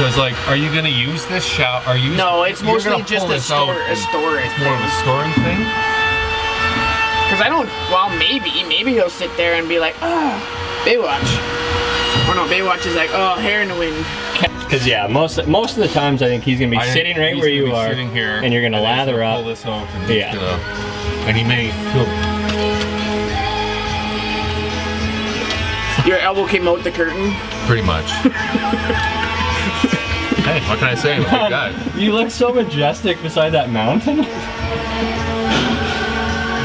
Because like, are you gonna use this shower? Are you? No, it's mostly just a storage. It's more of a storing thing. Because I don't. Well, maybe he'll sit there and be like, Baywatch. Or no, Baywatch is like, oh, hair in the wind. Because yeah, most of the times I think he's gonna be sitting right where you are, sitting here, and you're gonna lather up. Pull this out and yeah. And he may feel. Your elbow came out the curtain. Pretty much. Hey, what can I say? I'm a big guy. You look so majestic beside that mountain.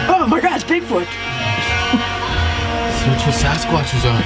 Oh my God, it's Bigfoot. Switch with Sasquatches on.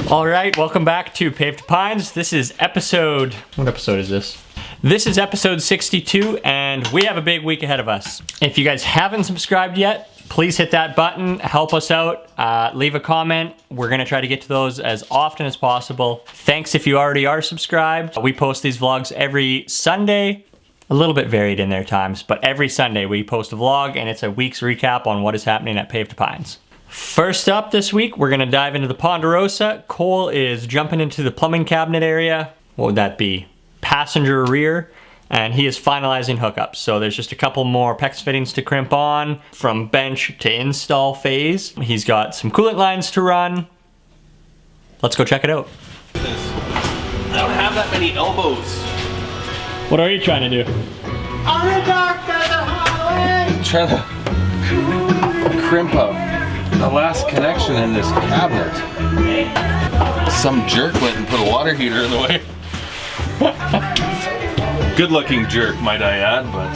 All right, welcome back to Paved to Pines. This is episode, what episode is this? This is episode 62, and we have a big week ahead of us. If you guys haven't subscribed yet, please hit that button, help us out, leave a comment. We're gonna try to get to those as often as possible. Thanks if you already are subscribed. We post these vlogs every Sunday, a little bit varied in their times, but every Sunday we post a vlog and it's a week's recap on what is happening at Paved to Pines. First up this week, we're gonna dive into the Ponderosa. Cole is jumping into the plumbing cabinet area. What would that be? Passenger rear. And he is finalizing hookups. So there's just a couple more PEX fittings to crimp on from bench to install phase. He's got some coolant lines to run. Let's go check it out. I don't have that many elbows. What are you trying to do? On the dark side of the highway. I'm trying to crimp up the last connection in this cabinet. Some jerk went and put a water heater in the way. Good looking jerk, might I add, but.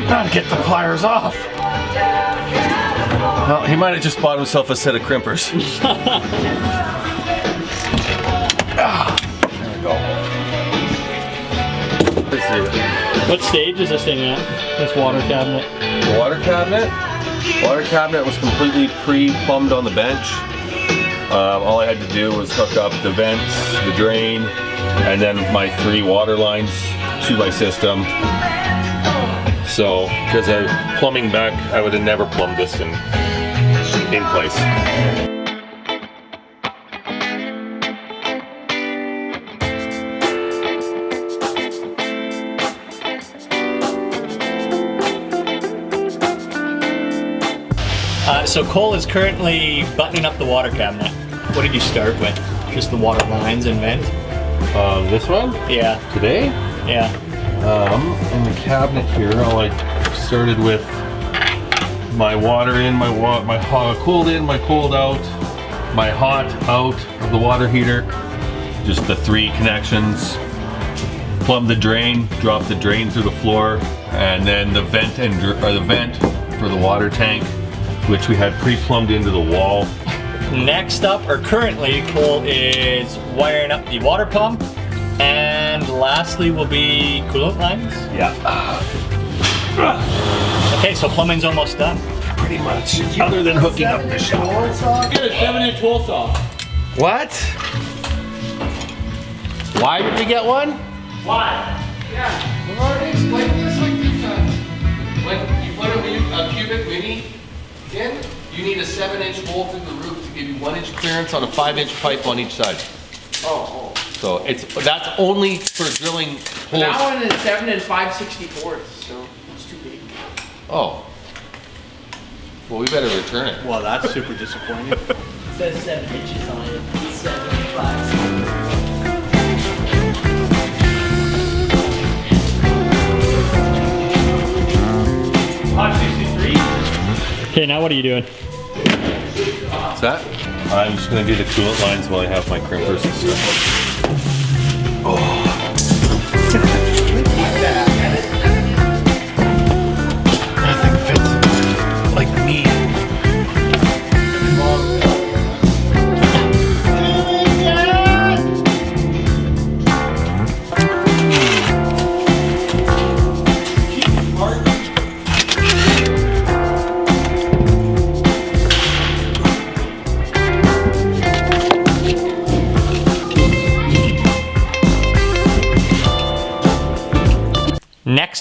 Gotta get the pliers off. Well, he might have just bought himself a set of crimpers. There we go. Let's see. What stage is this thing at? This water cabinet? The water cabinet? Water cabinet was completely pre-plumbed on the bench. All I had to do was hook up the vents, the drain, and then my 3 water lines to my system. So, because plumbing back, I would have never plumbed this in place. So Cole is currently buttoning up the water cabinet. What did you start with? Just the water lines and vent? This one? Yeah. Today? Yeah. In the cabinet here, I started with my water in, my cooled in, my cooled out, my hot out of the water heater. Just the 3 connections. Plumb the drain, drop the drain through the floor, and then the vent for the water tank, which we had pre-plumbed into the wall. Next up, or currently, Cole is wiring up the water pump, and lastly will be coolant lines. Yeah. Okay, so plumbing's almost done. Pretty much. Other than hooking up the shower. Get a 7-inch hole saw. What? Why did we get one? Why? Yeah, we've already explained this like 2 times. When you put a cubic mini in, you need a 7-inch hole through the roof to give you 1 inch clearance on a 5-inch pipe on each side. Oh. So that's only for drilling holes. That one is 7 and 5/64, so it's too big. Oh. Well, we better return it. Well, that's super disappointing. It says 7 inches on it. 7 and 5. Okay, now what are you doing? What's that? I'm just gonna do the coolant lines while I have my crimpers and stuff. Oh. Nothing fits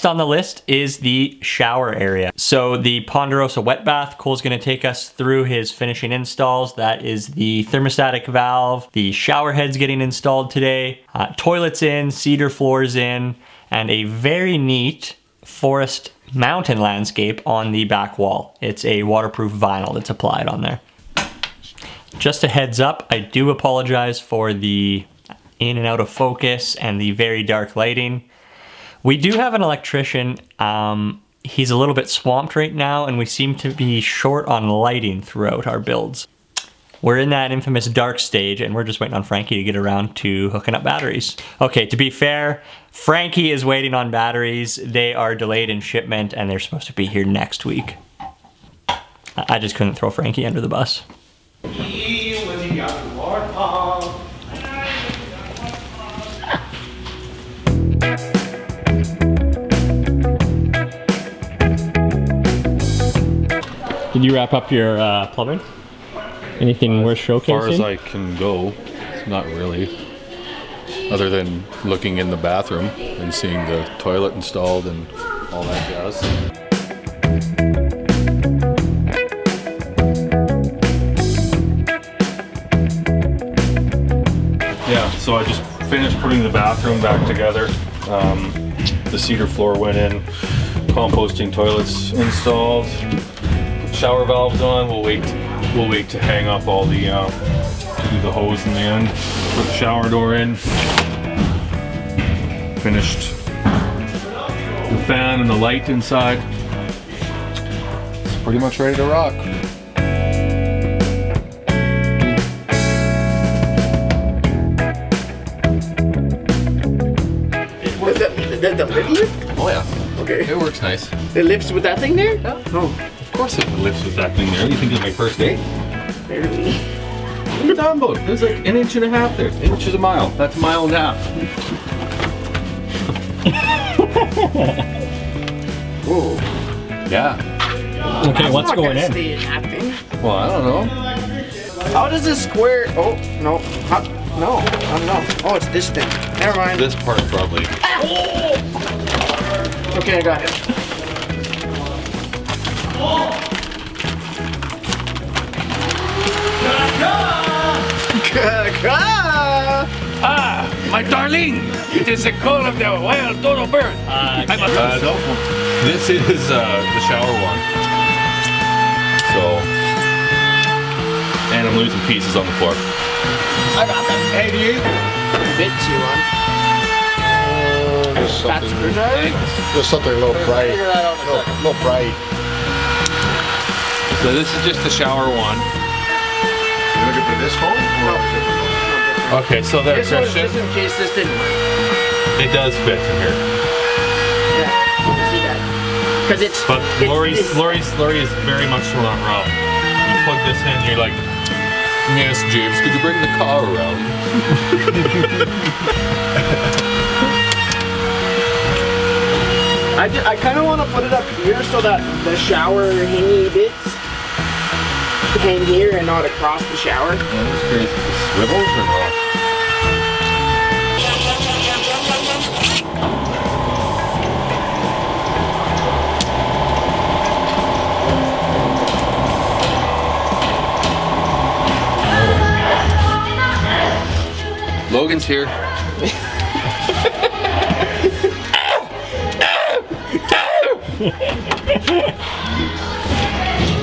Next on the list is the shower area. So the Ponderosa wet bath, Cole's gonna take us through his finishing installs. That is the thermostatic valve, the shower head's getting installed today, toilets in, cedar floors in, and a very neat forest mountain landscape on the back wall. It's a waterproof vinyl that's applied on there. Just a heads up, I do apologize for the in and out of focus and the very dark lighting. We do have an electrician. He's a little bit swamped right now, and we seem to be short on lighting throughout our builds. We're in that infamous dark stage, and we're just waiting on Frankie to get around to hooking up batteries. Okay, to be fair, Frankie is waiting on batteries. They are delayed in shipment, and they're supposed to be here next week. I just couldn't throw Frankie under the bus. Did you wrap up your plumbing? Anything worth showcasing? As far as I can go, not really. Other than looking in the bathroom and seeing the toilet installed and all that jazz. Yeah, so I just finished putting the bathroom back together. The cedar floor went in, composting toilets installed, shower valves on. We'll wait to hang up all the do the hose in the end. Put the shower door in. Finished the fan and the light inside. It's pretty much ready to rock. The lid lift? Oh yeah. Okay. It works nice. It lifts with that thing there? Yeah. Oh, Of course it lifts with that thing there. You think it's my first date? barely. What are you talking about? There's like an inch and a half there. An inch is a mile. That's a mile and a half. Whoa. Yeah. Okay, what's I'm not going gonna in? stay in that thing. Well, I don't know. How does this square? Oh no. No. I don't know. Oh, it's this thing. Never mind. This part probably. Okay, I got it. Ah, my darling! It is the call of the wild dodo bird. No. This is the shower one. So, and I'm losing pieces on the floor. I got them. Hey, do you? Bits you on. Fat screwdriver? Just something a little bright. Figure that out in a second. A little bright. So this is just the shower one. You looking for this phone? Or a different phone? Okay, so there, This one's Christian. just in case this didn't work. It does fit in here. Yeah, you can see that. Because it's. But Lori it's- is very much so not wrong. You plug this in, you're like, yes, James, could you bring the car around? I kind of want to put it up here so that the shower hingy bits hang here and not across the shower. I'm just curious if it swivels or not. Logan's here.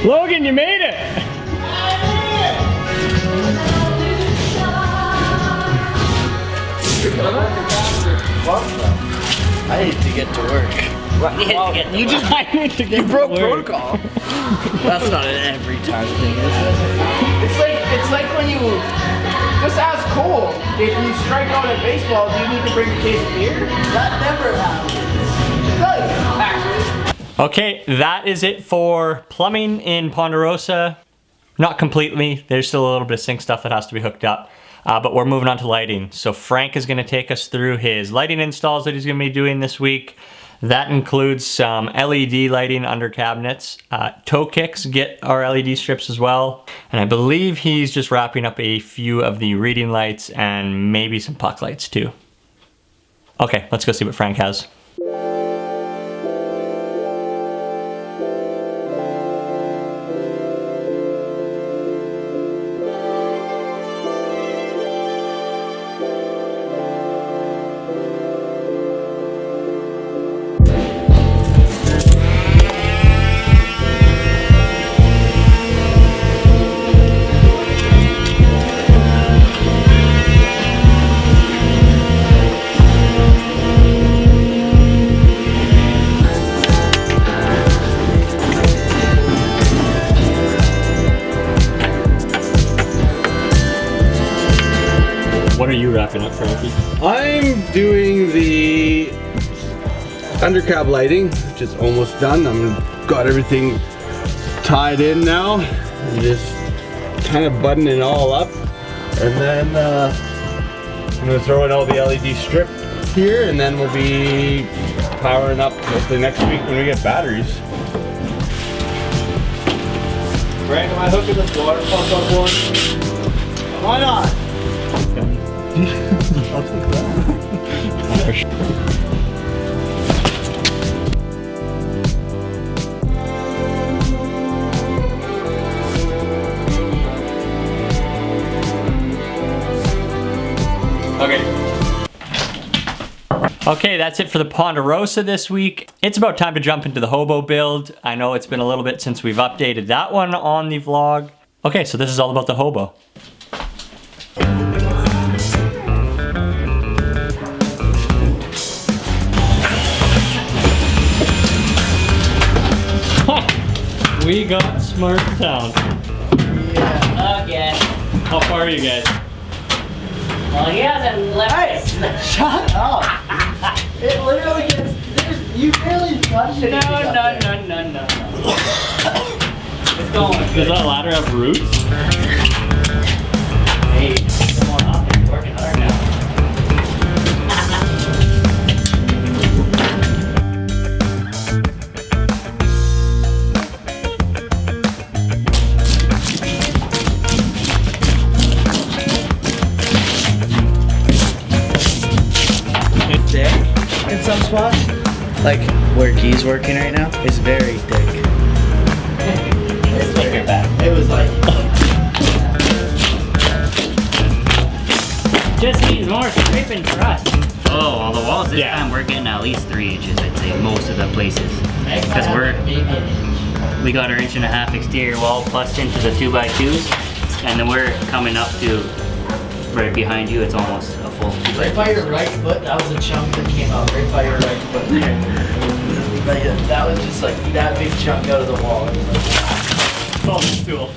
Logan, you made it! I need to get to work. You just I need to get broke to work. protocol. That's not an every time thing, is it? It's like when you just ask Cole if you strike out at baseball, do you need to bring a case of beer? That never happens. It does, actually. Okay, that is it for plumbing in Ponderosa. Not completely. There's still a little bit of sink stuff that has to be hooked up. But we're moving on to lighting. So Frank is going to take us through his lighting installs that he's going to be doing this week. That includes some LED lighting under cabinets. Toe kicks get our LED strips as well. And I believe he's just wrapping up a few of the reading lights and maybe some puck lights too. Okay, let's go see what Frank has. What are you wrapping up, Frankie? I'm doing the undercab lighting, which is almost done. Got everything tied in now. I'm just kind of buttoning it all up. And then I'm gonna throw in all the LED strip here, and then we'll be powering up hopefully next week when we get batteries. Brandon, am I hooking this water pump up one? Why not? I'll take that. For sure. Okay, that's it for the Ponderosa this week. It's about time to jump into the Hobo Build. I know it's been a little bit since we've updated that one on the vlog. Okay, so this is all about the Hobo. We got smart down. Yeah. Again. How far are you guys? Well, he hasn't left. Shut up. It literally gets. You barely touched it. No. It's going. Does that ladder have roots? Hey, come on up. You're working hard now. In some spots, like where Key's working right now, is very thick. Let's take her back. It was like just needs more scraping for us. Oh, well, the walls this time we're getting at least 3 inches, I'd say, most of the places. Because we got our 1.5 inch exterior wall plus into the 2x2s, and then we're coming up to right behind you. It's almost a full 2x2. Right by your right foot, that was a chunk that came out right by your right foot there. Like, that was just like that big chunk out of the wall. It was like, Oh, tool.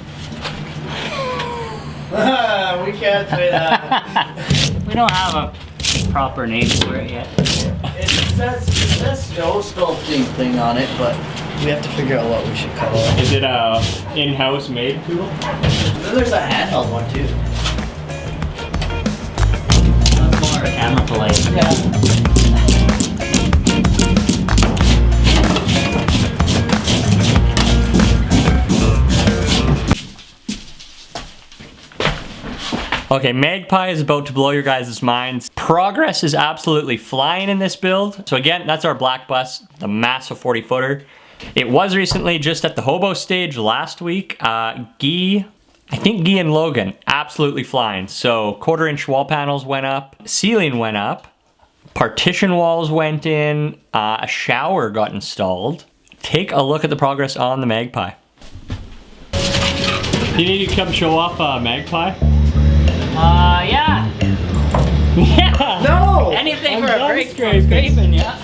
we can't say that. We don't have a proper name for it yet. It says snow sculpting thing on it, but we have to figure out what we should call it. Is it a in-house made tool? Then there's a handheld one too. That's more camera polite. Yeah. Okay, Magpie is about to blow your guys' minds. Progress is absolutely flying in this build. So again, that's our black bus, the massive 40-footer. It was recently just at the Hobo stage last week. I think Guy and Logan, absolutely flying. So 1/4 inch wall panels went up, ceiling went up, partition walls went in, a shower got installed. Take a look at the progress on the Magpie. You need to come show off Magpie? Yeah. Yeah! No! Anything I'm for a done break scraping. scraping, yeah.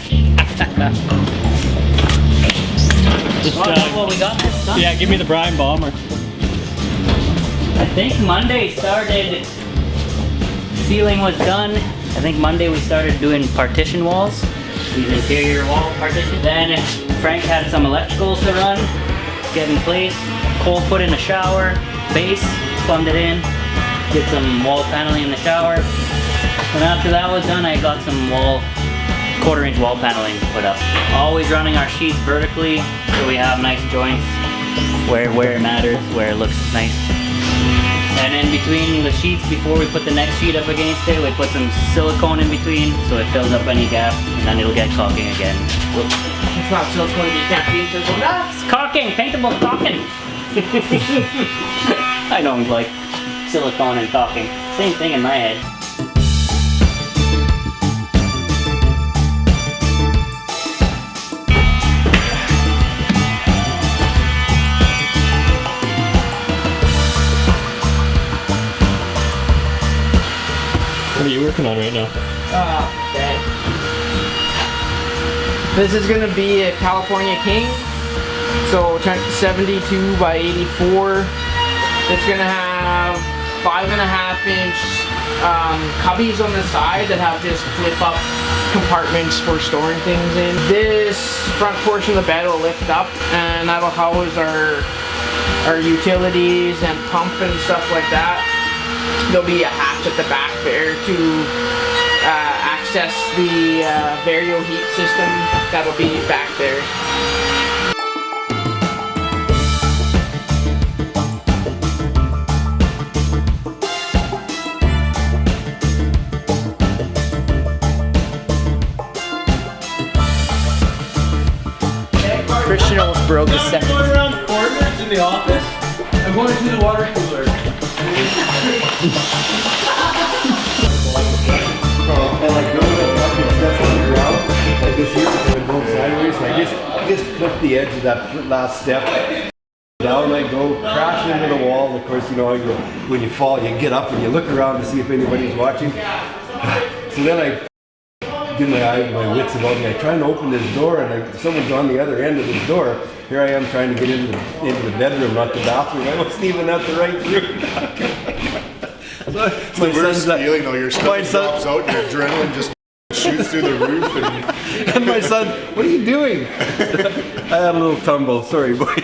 Just, what we got next, huh? yeah, give me the Brian Bomber. I think Monday started, ceiling was done. I think Monday we started doing partition walls, these interior wall partitions. Then Frank had some electricals to run, get in place. Cole put in a shower, base, plumbed it in, did some wall paneling in the shower. And after that was done, I got some 1/4 inch wall paneling put up. Always running our sheets vertically so we have nice joints where it matters, where it looks nice. And in between the sheets, before we put the next sheet up against it, we put some silicone in between so it fills up any gap, and then it'll get caulking again. Whoops. It's not silicone, you can't paint it. It's caulking, paintable caulking. I don't like silicone and caulking. Same thing in my head. What are you working on right now? Okay. This is gonna be a California King. So 72 by 84. It's gonna have 5.5 inch cubbies on the side that have just flip up compartments for storing things in. This front portion of the bed will lift up, and that'll house our utilities and pump and stuff like that. There'll be a hatch at the back there to access the Vario heat system that'll be back there. Christian almost broke his second. Going around corners in the office. I'm going to the water cooler. And like going up and steps on the ground, like this here, and go sideways. So I just flip the edge of that last step. Down I go, crash into the wall. Of course, you know, when you fall, you get up and you look around to see if anybody's watching. So then I give my wits about me. I try and open this door, and someone's on the other end of this door. Here I am trying to get into the bedroom, not the bathroom. I wasn't even at the right room. It's the worst feeling though, your stomach drops out and your adrenaline just shoots through the roof. And my son, what are you doing? I had a little tumble, sorry boy.